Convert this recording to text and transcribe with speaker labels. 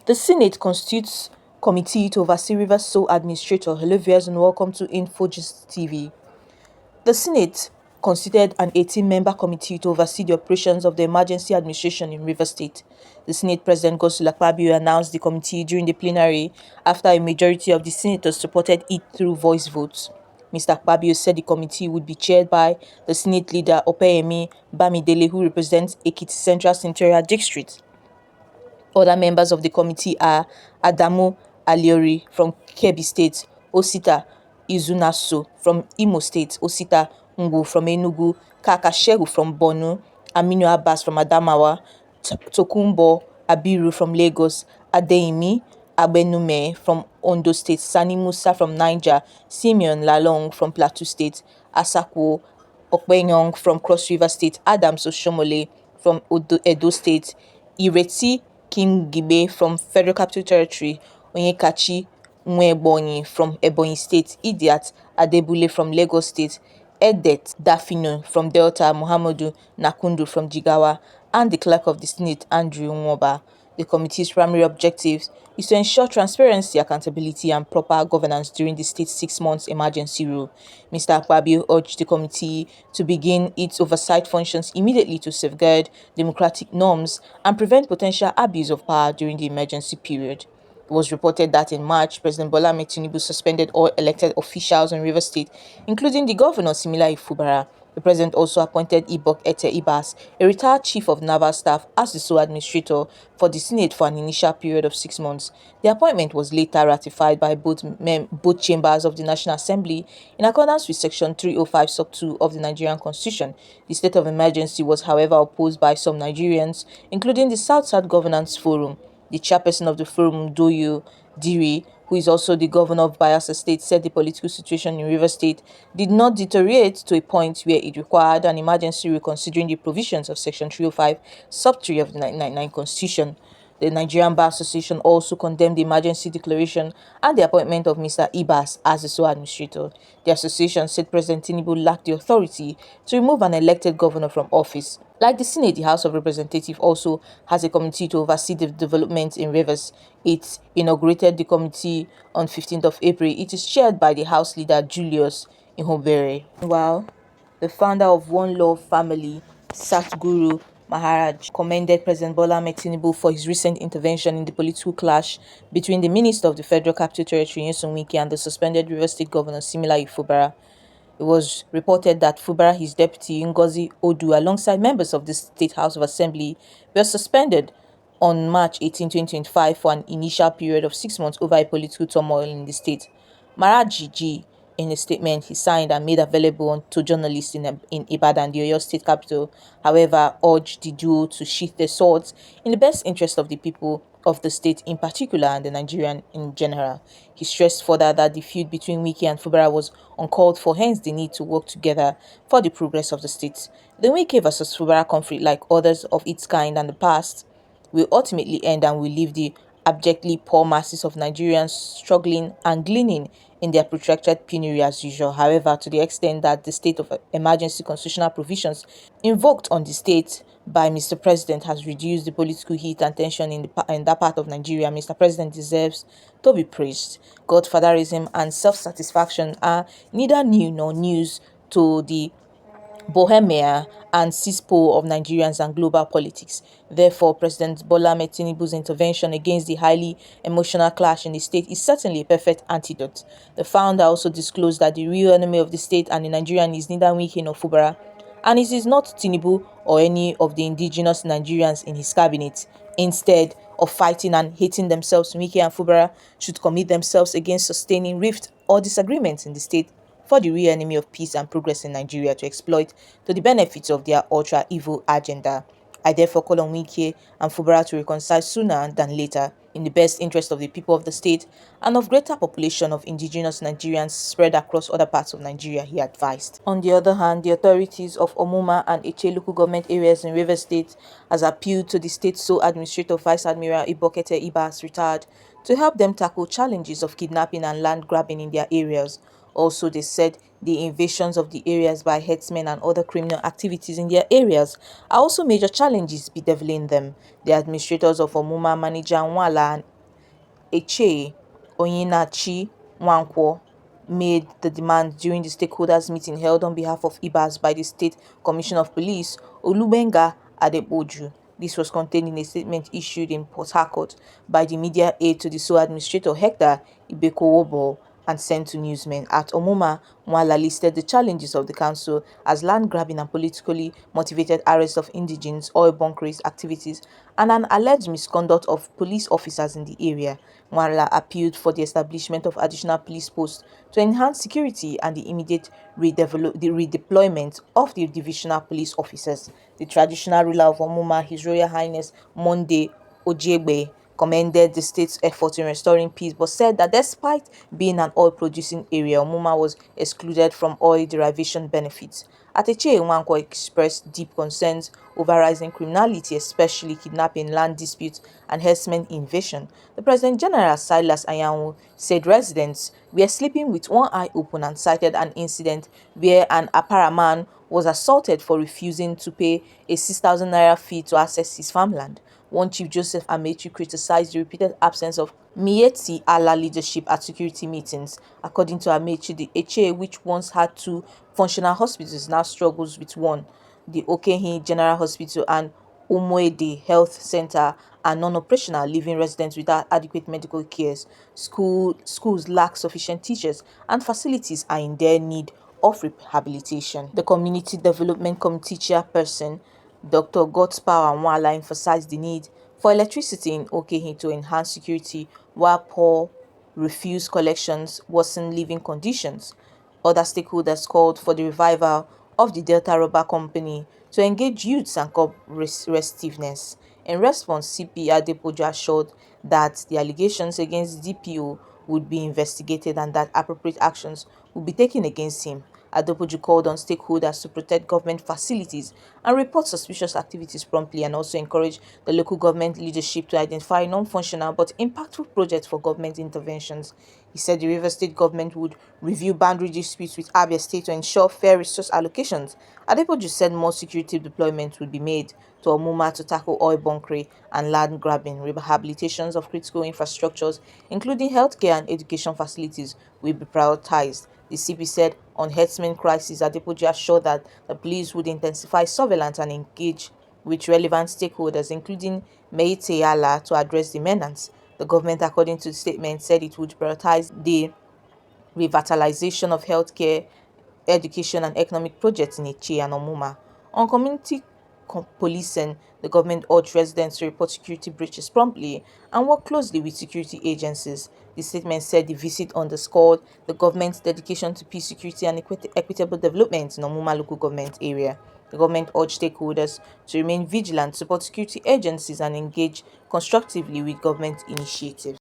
Speaker 1: The Senate constitutes committee to oversee Rivers Sole Administrator. Hello viewers and welcome to N400B TV. The Senate constituted an 18-member committee to oversee the operations of the emergency administration in Rivers State. The Senate President Godswill Akpabio announced the committee during the plenary after a majority of the senators supported it through voice votes. Mr. Akpabio said the committee would be chaired by the Senate leader Opeyemi Bamidele, who represents Ekiti Central Senatorial District. Other members of the committee are Adamu Aliori from Kebbi State, Osita Izunaso from Imo State, Osita Ngwu from Enugu, Kaka Shehu from Borno, Aminu Abbas from Adamawa, Tokumbo Abiru from Lagos, Adeyemi Agbenume from Ondo State, Sani Musa from Niger, Simeon Lalong from Plateau State, Asakwo Okpenyong from Cross River State, Adams Oshomole from Edo State, Ireti Kingibe from Federal Capital Territory, Onyekachi Nwebonyi from Ebonyi State, Idiat Adebule from Lagos State, Edet Dafino from Delta, Muhammadu Nakundu from Jigawa, and the Clerk of the Senate, Andrew Nwoba. The committee's primary objective is to ensure transparency, accountability, and proper governance during the state's 6 months emergency rule. Mr. Akpabio urged the committee to begin its oversight functions immediately to safeguard democratic norms and prevent potential abuse of power during the emergency period. It was reported that in March, President Bola Ahmed Tinubu suspended all elected officials in Rivers State, including the governor, Similayo Fubara. The president also appointed Ibas, a retired chief of naval staff, as the sole administrator for the Senate for an initial period of 6 months. The appointment was later ratified by both chambers of the National Assembly in accordance with Section 305 Sub 2 of the Nigerian Constitution. The state of emergency was, however, opposed by some Nigerians, including the South-South Governance Forum. The chairperson of the forum, Doyo Diri, who is also the governor of Bayelsa State, said the political situation in Rivers State did not deteriorate to a point where it required an emergency reconsidering the provisions of Section 305, Sub 3 of the 1999 Constitution. The Nigerian Bar Association also condemned the emergency declaration and the appointment of Mr. Ibas as the sole administrator. The association said President Tinubu lacked the authority to remove an elected governor from office. Like the Senate, the House of Representatives also has a committee to oversee the development in Rivers. It inaugurated the committee on 15th of April. It is chaired by the House Leader Julius Ihonvbere. While the founder of One Love Family, Satguru Maharaj, commended President Bola Ahmed Tinubu for his recent intervention in the political clash between the Minister of the Federal Capital Territory, Nyesom Wike, and the suspended Rivers State Governor, Similayo Fubara. It was reported that Fubara, his deputy, Ngozi Odu, alongside members of the State House of Assembly, were suspended on March 18, 2025 for an initial period of 6 months over a political turmoil in the state. Maraji G, in a statement he signed and made available to journalists in Ibadan, the Oyo state capital, however, urged the duo to sheath their swords in the best interest of the people of the state in particular and the Nigerian in general. He stressed further that the feud between Wike and Fubara was uncalled for, hence the need to work together for the progress of the state. The Wike versus Fubara conflict, like others of its kind in the past, will ultimately end and will leave the abjectly poor masses of Nigerians struggling and gleaning in their protracted penury as usual. However, to the extent that the state of emergency constitutional provisions invoked on the state by Mr. President has reduced the political heat and tension in that part of Nigeria, Mr. President deserves to be praised. Godfatherism and self-satisfaction are neither new nor news to the bohemia and cesspool of Nigerians and global politics. Therefore, President Bola Ahmed Tinubu's intervention against the highly emotional clash in the state is certainly a perfect antidote. The founder also disclosed that the real enemy of the state and the Nigerian is neither Wike nor Fubara, and it is not Tinubu or any of the indigenous Nigerians in his cabinet. Instead of fighting and hating themselves, Wike and Fubara should commit themselves against sustaining rift or disagreements in the state for the real enemy of peace and progress in Nigeria to exploit to the benefits of their ultra-evil agenda. I therefore call on Wike and Fubara to reconcile sooner than later in the best interest of the people of the state and of greater population of indigenous Nigerians spread across other parts of Nigeria, he advised. On the other hand, the authorities of Omuma and Eche local government areas in Rivers State has appealed to the state's sole administrator Vice Admiral Ibokete Ibas, retired, to help them tackle challenges of kidnapping and land grabbing in their areas. Also, they said the invasions of the areas by herdsmen and other criminal activities in their areas are also major challenges bedeviling them. The administrators of Omuma, Manager Nwala, and Eche Onyenachi Nwankwo made the demand during the stakeholders meeting held on behalf of Ibas by the State Commissioner of Police, Olubenga Adeboju. This was contained in a statement issued in Port Harcourt by the media aide to the sole administrator Hector Ibekowobo and sent to newsmen. At Omuma, Mwala listed the challenges of the council as land grabbing and politically motivated arrest of indigenes, oil bunkering activities, and an alleged misconduct of police officers in the area. Mwala appealed for the establishment of additional police posts to enhance security and the immediate redeployment of the divisional police officers. The traditional ruler of Omuma, His Royal Highness Monday Ojegbe, commended the state's effort in restoring peace, but said that despite being an oil-producing area, Omuma was excluded from oil derivation benefits. Ateche Nwankwo expressed deep concerns over rising criminality, especially kidnapping, land disputes, and herdsmen invasion. The President General Silas Ayanwu said residents were sleeping with one eye open and cited an incident where an Apara man was assaulted for refusing to pay a 6,000 naira fee to access his farmland. One Chief Joseph Amechi criticized the repeated absence of Miyetti Allah leadership at security meetings. According to Amechi, the HA, which once had two functional hospitals, now struggles with one. The Okehi General Hospital and Umuede Health Center are non-operational, leaving residents without adequate medical care. Schools lack sufficient teachers, and facilities are in their need of rehabilitation. The Community Development Committee chairperson, Dr. Godspower Mwala, emphasized the need for electricity in Okehi to enhance security, while poor refuse collections worsen living conditions. Other stakeholders called for the revival of the Delta Rubber Company to engage youths and curb restiveness. In response, CP Adepoju assured that the allegations against the DPO would be investigated and that appropriate actions would be taken against him. Adepoju called on stakeholders to protect government facilities and report suspicious activities promptly, and also encouraged the local government leadership to identify non-functional but impactful projects for government interventions. He said the Rivers State government would review boundary disputes with Abia State to ensure fair resource allocations. Adepoju said more security deployments would be made to Omuma to tackle oil bunkering and land grabbing. Rehabilitations of critical infrastructures, including healthcare and education facilities, will be prioritized. The CP said on herdsmen crisis, Adepoju assured that the police would intensify surveillance and engage with relevant stakeholders, including Meite Yala, to address the menace. The government, according to the statement, said it would prioritize the revitalization of healthcare, education, and economic projects in Ichi and Omuma. On community policing, the government urged residents to report security breaches promptly and work closely with security agencies. The statement said the visit underscored the government's dedication to peace, security, and equitable development in Omuma local government area. The government urged stakeholders to remain vigilant, support security agencies, and engage constructively with government initiatives.